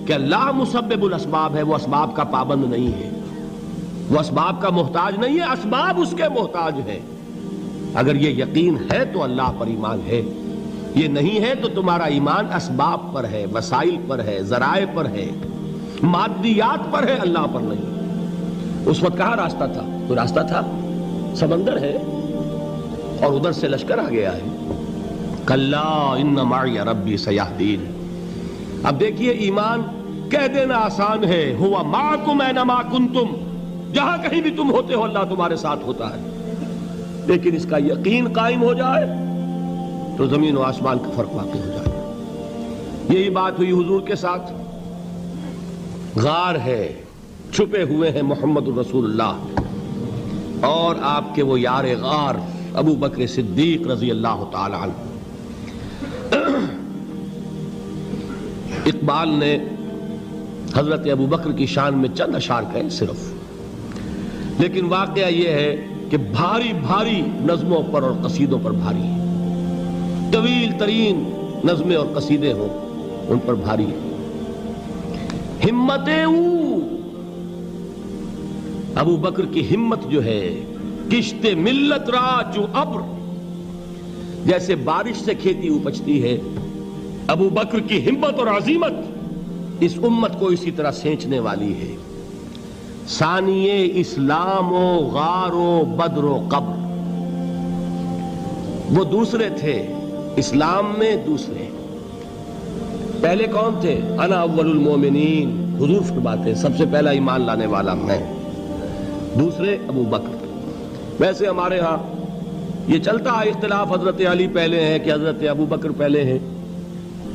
کہ اللہ مسبب الاسباب ہے، وہ اسباب کا پابند نہیں ہے، وہ اسباب کا محتاج نہیں ہے، اسباب اس کے محتاج ہیں۔ اگر یہ یقین ہے تو اللہ پر ایمان ہے، یہ نہیں ہے تو تمہارا ایمان اسباب پر ہے، وسائل پر ہے، ذرائع پر ہے، مادیات پر ہے، اللہ پر نہیں۔ اس وقت کہاں راستہ تھا؟ کوئی راستہ تھا؟ سمندر ہے اور ادھر سے لشکر آ گیا ہے۔ کلا ان معی ربی سیہدین۔ اب دیکھیے ایمان کہہ دینا آسان ہے، ہوا معکم اینما کنتم، جہاں کہیں بھی تم ہوتے ہو اللہ تمہارے ساتھ ہوتا ہے، لیکن اس کا یقین قائم ہو جائے تو زمین و آسمان کا فرق واقع ہو جائے۔ یہی بات ہوئی حضور کے ساتھ۔ غار ہے، چھپے ہوئے ہیں محمد الرسول اللہ اور آپ کے وہ یار غار ابو بکر صدیق رضی اللہ تعالی عنہ۔ اقبال نے حضرت ابو بکر کی شان میں چند اشعار کہے صرف، لیکن واقعہ یہ ہے کہ بھاری بھاری نظموں پر اور قصیدوں پر بھاری ہے، طویل ترین نظمیں اور قصیدے ہوں ان پر بھاری ہے۔ ہمتیں ابو بکر کی ہمت جو ہے، کشت ملت را جو ابر، جیسے بارش سے کھیتی اپجتی ہے، ابو بکر کی ہمت اور عزیمت اس امت کو اسی طرح سینچنے والی ہے۔ ثانیے اسلام و غار و بدر و قبر، وہ دوسرے تھے اسلام میں، دوسرے پہلے کون تھے؟ انا اول المومنین، حضور فرماتے ہیں سب سے پہلا ایمان لانے والا میں، دوسرے ابو بکر۔ ویسے ہمارے ہاں یہ چلتا ہے اختلاف، حضرت علی پہلے ہیں کہ حضرت ابو بکر پہلے ہیں،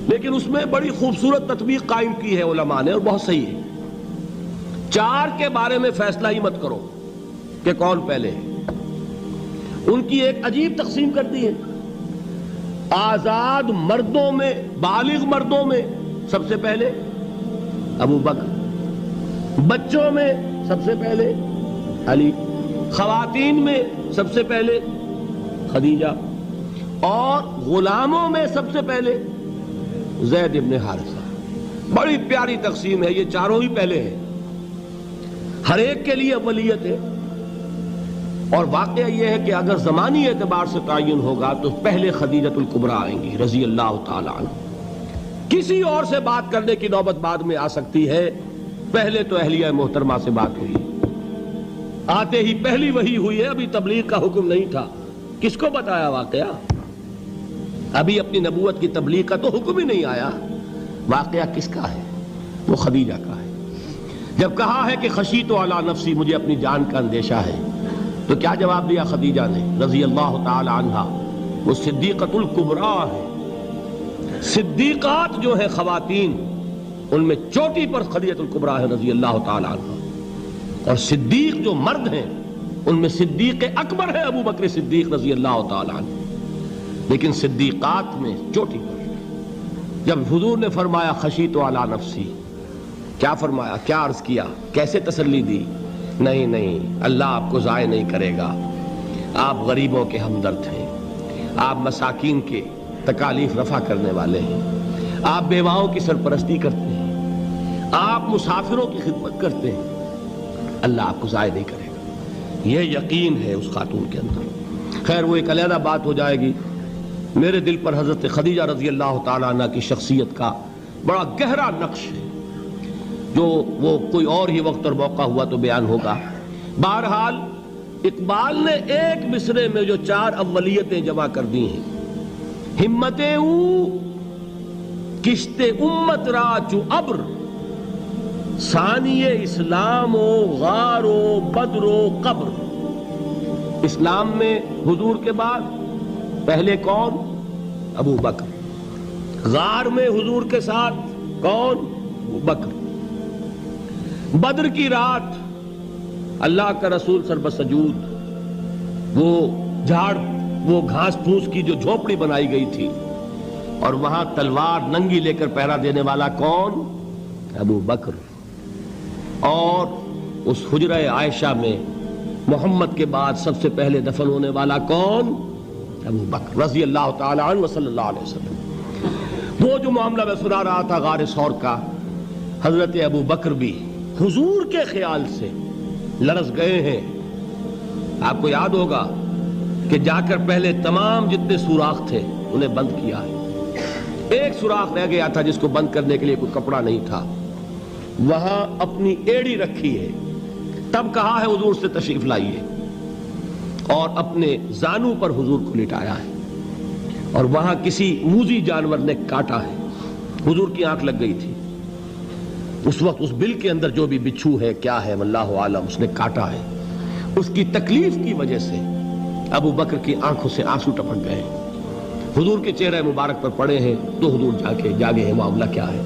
لیکن اس میں بڑی خوبصورت تطبیق قائم کی ہے علماء نے اور بہت صحیح ہے۔ چار کے بارے میں فیصلہ ہی مت کرو کہ کون پہلے ہے، ان کی ایک عجیب تقسیم کر دی ہے۔ آزاد مردوں میں، بالغ مردوں میں سب سے پہلے ابو بکر، بچوں میں سب سے پہلے علی، خواتین میں سب سے پہلے خدیجہ، اور غلاموں میں سب سے پہلے زید ابن حارثہ۔ بڑی پیاری تقسیم ہے، یہ چاروں ہی پہلے ہیں، ہر ایک کے لیے اولیت ہے۔ اور واقعہ یہ ہے کہ اگر زمانی اعتبار سے تعین ہوگا تو پہلے خدیجۃ الکبریٰ آئیں گی رضی اللہ تعالی عنہ۔ کسی اور سے بات کرنے کی نوبت بعد میں آ سکتی ہے، پہلے تو اہلیہ محترمہ سے بات ہوئی، آتے ہی پہلی وحی ہوئی ہے، ابھی تبلیغ کا حکم نہیں تھا۔ کس کو بتایا واقعہ؟ ابھی اپنی نبوت کی تبلیغ کا تو حکم ہی نہیں آیا۔ واقعہ کس کا ہے؟ وہ خدیجہ کا ہے۔ جب کہا ہے کہ خشیت علی نفسی، مجھے اپنی جان کا اندیشہ ہے، تو کیا جواب دیا خدیجہ نے رضی اللہ تعالی عنہا؟ وہ صدیقۃ الکبریٰ ہے۔ صدیقات جو ہیں خواتین، ان میں چوٹی پر خدیجۃ الکبریٰ ہے رضی اللہ تعالی عنہا، اور صدیق جو مرد ہیں ان میں صدیق اکبر ہے ابو بکر صدیق رضی اللہ تعالی عنہ، لیکن صدیقات میں چوٹی پر۔ جب حضور نے فرمایا خشیت علی نفسی، کیا فرمایا؟ کیا عرض کیا؟ کیسے تسلی دی؟ نہیں نہیں، اللہ آپ کو ضائع نہیں کرے گا، آپ غریبوں کے ہمدرد ہیں، آپ مساکین کے تکالیف رفع کرنے والے ہیں، آپ بیواؤں کی سرپرستی کرتے ہیں، آپ مسافروں کی خدمت کرتے ہیں، اللہ آپ کو ضائع نہیں کرے گا۔ یہ یقین ہے اس خاتون کے اندر۔ خیر وہ ایک علیحدہ بات ہو جائے گی۔ میرے دل پر حضرت خدیجہ رضی اللہ تعالیٰ عنہ کی شخصیت کا بڑا گہرا نقش ہے، جو وہ کوئی اور ہی وقت اور موقع ہوا تو بیان ہوگا۔ بہرحال اقبال نے ایک مصرے میں جو چار اولیتیں جمع کر دی ہیں، ہمتیں کشت امت را چو ابر، ثانی اسلام و غار و بدر و قبر۔ اسلام میں حضور کے بعد پہلے کون؟ ابو بکر۔ غار میں حضور کے ساتھ کون؟ ابو بکر۔ بدر کی رات اللہ کا رسول سر بسجود، وہ جھاڑ، وہ گھاس پھوس کی جو جھوپڑی بنائی گئی تھی، اور وہاں تلوار ننگی لے کر پہرا دینے والا کون؟ ابو بکر۔ اور اس حجرہ عائشہ میں محمد کے بعد سب سے پہلے دفن ہونے والا کون؟ ابو بکر رضی اللہ تعالی عنہ وصلی اللہ علیہ وسلم۔ وہ جو معاملہ میں سنا رہا تھا غار ثور کا، حضرت ابو بکر بھی حضور کے خیال سے لرز گئے ہیں. آپ کو یاد ہوگا کہ جا کر پہلے تمام جتنے سوراخ تھے انہیں بند کیا ہے. ایک سوراخ رہ گیا تھا جس کو بند کرنے کے لیے کوئی کپڑا نہیں تھا. وہاں اپنی ایڑی رکھی ہے. تب کہا ہے حضور سے تشریف لائیے, اور اپنے زانو پر حضور کو لٹایا ہے. اور وہاں کسی موذی جانور نے کاٹا ہے. حضور کی آنکھ لگ گئی تھی. اس وقت اس بل کے اندر جو بھی بچھو ہے کیا ہے واللہ عالم, اس نے کاٹا ہے. اس کی تکلیف کی وجہ سے ابو بکر کی آنکھوں سے آنسو ٹپک گئے. حضور کے چہرے مبارک پر پڑے ہیں تو حضور جاگے ہیں, معاملہ کیا ہے.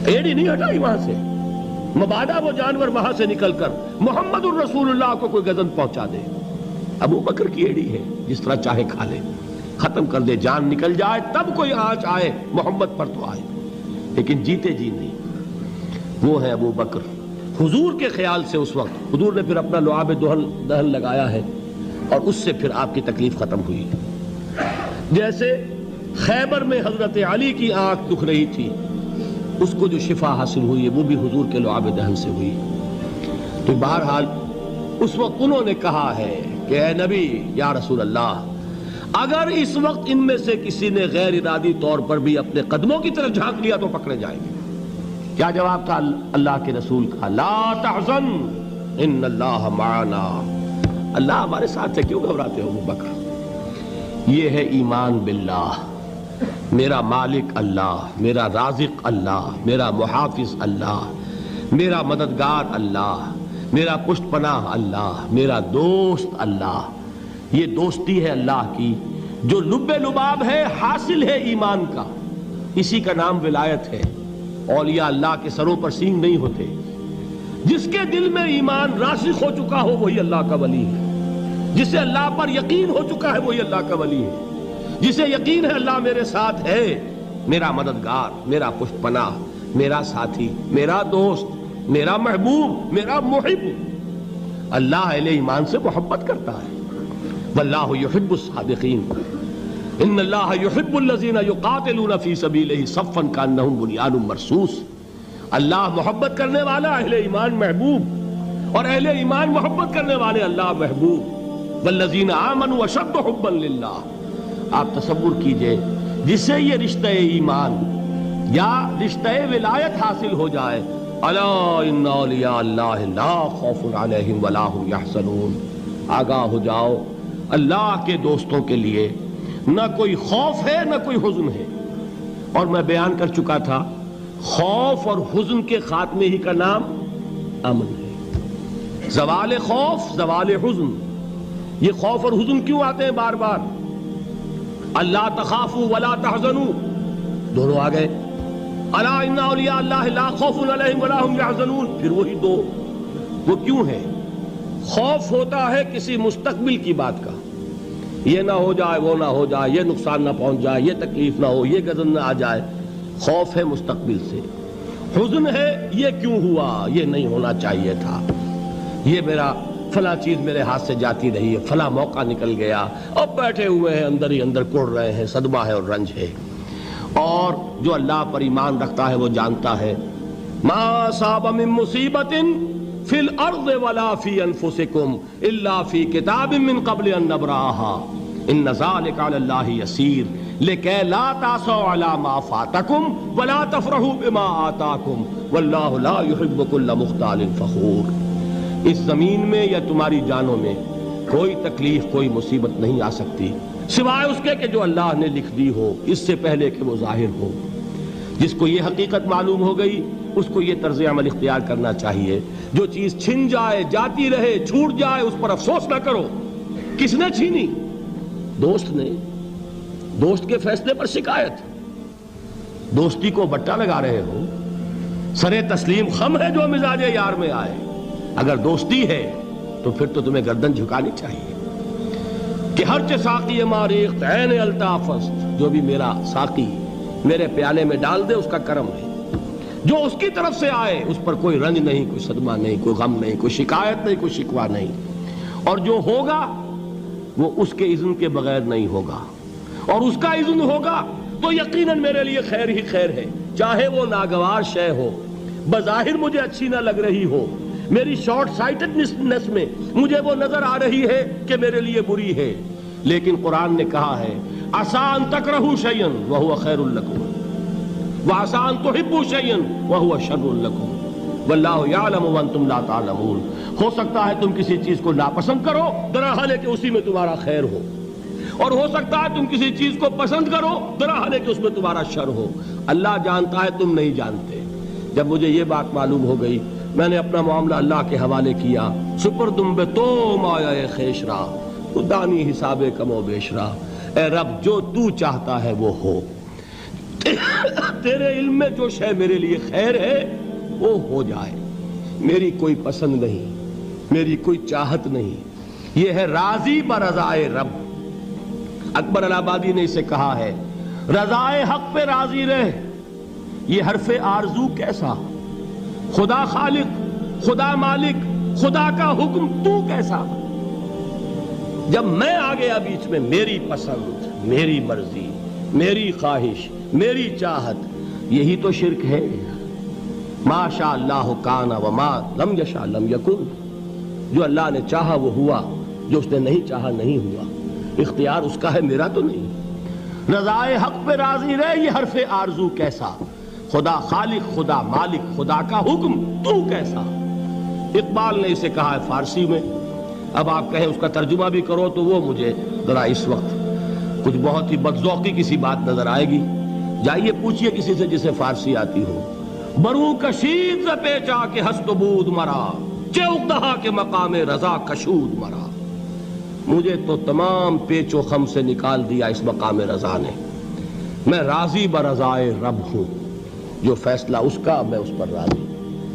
ایڑی نہیں ہٹائی وہاں سے, مبادا وہ جانور وہاں سے نکل کر محمد الرسول اللہ کو کوئی گزن پہنچا دے. ابو بکر کی ایڑی ہے, جس طرح چاہے کھا لے, ختم کر دے, جان نکل جائے تب کوئی آنچ آئے محمد پر تو آئے, لیکن جیتے جی نہیں. وہ ہے ابو بکر حضور کے خیال سے. اس وقت حضور نے پھر اپنا لعاب دہن لگایا ہے, اور اس سے پھر آپ کی تکلیف ختم ہوئی. جیسے خیبر میں حضرت علی کی آنکھ دکھ رہی تھی, اس کو جو شفا حاصل ہوئی ہے وہ بھی حضور کے لعاب دہن سے ہوئی. تو بہرحال اس وقت انہوں نے کہا ہے کہ اے نبی یا رسول اللہ, اگر اس وقت ان میں سے کسی نے غیر ارادی طور پر بھی اپنے قدموں کی طرف جھانک لیا تو پکڑے جائیں گے. کیا جواب تھا اللہ کے رسول کا؟ لا تحزن ان اللہ معنا. اللہ ہمارے ساتھ ہے, کیوں گھبراتے ہو ابو بکر. یہ ہے ایمان باللہ, میرا مالک اللہ, میرا رازق اللہ, میرا محافظ اللہ, میرا مددگار اللہ, میرا پشت پناہ اللہ, میرا دوست اللہ. یہ دوستی ہے اللہ کی جو لب لباب ہے, حاصل ہے ایمان کا. اسی کا نام ولایت ہے. اولیاء اللہ کے سروں پر سینگ نہیں ہوتے. جس کے دل میں ایمان راسخ ہو چکا ہو وہی اللہ کا ولی ہے. جسے اللہ پر یقین ہو چکا ہے وہی اللہ کا ولی ہے. جسے یقین ہے اللہ میرے ساتھ ہے, میرا مددگار, میرا پشت پناہ, میرا ساتھی, میرا دوست, میرا محبوب, میرا محب. اللہ اہل ایمان سے محبت کرتا ہے. واللہ یحب الصادقین. ان اللہ یحب الذین یقاتلون فی سبیلہ صفا کانہم بنیان مرصوص. اللہ محبت کرنے والا, اہل ایمان محبوب, اور اہل ایمان محبت کرنے والے اللہ محبوب. والذین آمنوا اشد حبا للہ. آپ تصور کیجئے جسے یہ رشتہ ایمان یا رشتہ ولایت حاصل ہو جائے, الا ان اولیاء اللہ لا خوف علیہم ولا هم یحزنون. آگاہ ہو جاؤ, اللہ کے دوستوں کے لیے نہ کوئی خوف ہے نہ کوئی حزن ہے. اور میں بیان کر چکا تھا, خوف اور حزن کے خاتمے ہی کا نام امن ہے. زوال خوف, زوال حزن. یہ خوف اور حزن کیوں آتے ہیں بار بار؟ اللہ تخافوا ولا تحزنوا, دونوں آ گئے. الا ان اولیاء اللہ لا خوف علیہم ولا هم یحزنون, پھر وہی دو. وہ کیوں ہے؟ خوف ہوتا ہے کسی مستقبل کی بات کا, یہ نہ ہو جائے, وہ نہ ہو جائے, یہ نقصان نہ پہنچ جائے, یہ تکلیف نہ ہو, یہ غضب نہ آ جائے. خوف ہے مستقبل سے. حزن ہے یہ کیوں ہوا, یہ نہیں ہونا چاہیے تھا, یہ میرا فلاں چیز میرے ہاتھ سے جاتی رہی ہے, فلاں موقع نکل گیا, اب بیٹھے ہوئے ہیں اندر ہی اندر کڑ رہے ہیں, صدمہ ہے اور رنج ہے. اور جو اللہ پر ایمان رکھتا ہے وہ جانتا ہے ما اصاب من مصیبت فی الارض ولا فی انفسکم الا فی کتاب من قبل ان نبرأها ان ذلک علی اللہ یسیر لکی لا تعصوا علی ما فاتکم ولا تفرحوا بما آتاکم واللہ لا يحب کل مختال فخور. اس زمین میں یا تمہاری جانوں میں کوئی تکلیف, کوئی مصیبت نہیں آ سکتی سوائے اس کے کہ جو اللہ نے لکھ دی ہو, اس سے پہلے کہ وہ ظاہر ہو. جس کو یہ حقیقت معلوم ہو گئی اس کو یہ طرز عمل اختیار کرنا چاہیے. جو چیز چھن جائے, جاتی رہے, چھوٹ جائے, اس پر افسوس نہ کرو. کس نے چھینی؟ دوست نے. دوست کے فیصلے پر شکایت. دوستی کو بٹا لگا رہے ہو, سرے تسلیم خم ہے جو مزاج یار میں آئے. اگر دوستی ہے تو پھر تو تمہیں گردن جھکانی چاہیے کہ ہر ساقی ماریخت عین الطافست, جو بھی میرا ساقی میرے پیالے میں ڈال دے اس کا کرم ہے. جو اس کی طرف سے آئے اس پر کوئی رنج نہیں, کوئی صدمہ نہیں, کوئی غم نہیں, کوئی شکایت نہیں, کوئی شکوہ نہیں. اور جو ہوگا وہ اس کے اذن کے بغیر نہیں ہوگا, اور اس کا اذن ہوگا تو یقیناً میرے لیے خیر ہی خیر ہے, چاہے وہ ناگوار شے ہو, بظاہر مجھے اچھی نہ لگ رہی ہو، میری شارٹ سائٹڈنس میں مجھے وہ نظر آ رہی ہے کہ میرے لیے بری ہے، لیکن قرآن نے کہا ہے عسیٰ ان تکرہوا شیئا وہو خیر لکم وعسیٰ ان تحبوا شیئا وہو شر لکم واللہ یعلم وانتم لا تعلمون۔ ہو سکتا ہے تم کسی چیز کو ناپسند کرو درحال ہے کہ اسی میں تمہارا خیر ہو، اور ہو سکتا ہے تم کسی چیز کو پسند کرو درحال ہے کہ اس میں تمہارا شر ہو۔ اللہ جانتا ہے، تم نہیں جانتے۔ جب مجھے یہ بات معلوم ہو گئی، میں نے اپنا معاملہ اللہ کے حوالے کیا۔ سپردم بے تو مایا خیشرا تو دانی حساب کم و بیشرا، اے رب جو تو چاہتا ہے وہ ہو، تیرے علم میں جو شے میرے لیے خیر ہے وہ ہو جائے، میری کوئی پسند نہیں، میری کوئی چاہت نہیں، یہ ہے راضی برضائے رب۔ اکبر الہ آبادی نے اسے کہا ہے رضائے حق پہ راضی رہ، یہ حرف آرزو کیسا، خدا خالق، خدا مالک، خدا کا حکم تو کیسا۔ جب میں آ گیا بیچ میں، میری پسند، میری مرضی، میری خواہش، میری چاہت، یہی تو شرک ہے۔ ما شاء اللہ کان وما لم یشاء لم یکن، جو اللہ نے چاہا وہ ہوا، جو اس نے نہیں چاہا نہیں ہوا، اختیار اس کا ہے، میرا تو نہیں۔ رضائے حق پہ راضی رہے، یہ حرف آرزو کیسا، خدا خالق، خدا مالک، خدا کا حکم تو کیسا۔ اقبال نے اسے کہا ہے فارسی میں، اب آپ کہیں اس کا ترجمہ بھی کرو تو وہ مجھے ذرا اس وقت کچھ بہت ہی بدذوقی کسی بات نظر آئے گی۔ جائیے پوچھئے کسی سے جسے فارسی آتی ہو، برو کشید ز پیچا کے ہست و بود مرا، چے اقدہا کے مقام رضا کشود مرا۔ مجھے تو تمام پیچ و خم سے نکال دیا اس مقام رضا نے، میں راضی برضائے رب ہوں، جو فیصلہ اس کا میں اس پر راضی۔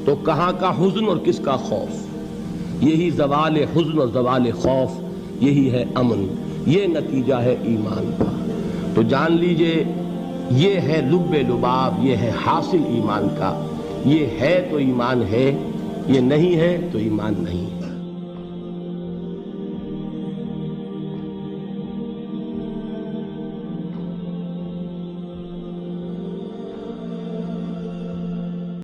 تو کہاں کا حزن اور کس کا خوف، یہی زوال حزن اور زوال خوف، یہی ہے امن، یہ نتیجہ ہے ایمان کا۔ تو جان لیجئے یہ ہے لب لباب، یہ ہے حاصل ایمان کا، یہ ہے تو ایمان ہے، یہ نہیں ہے تو ایمان نہیں۔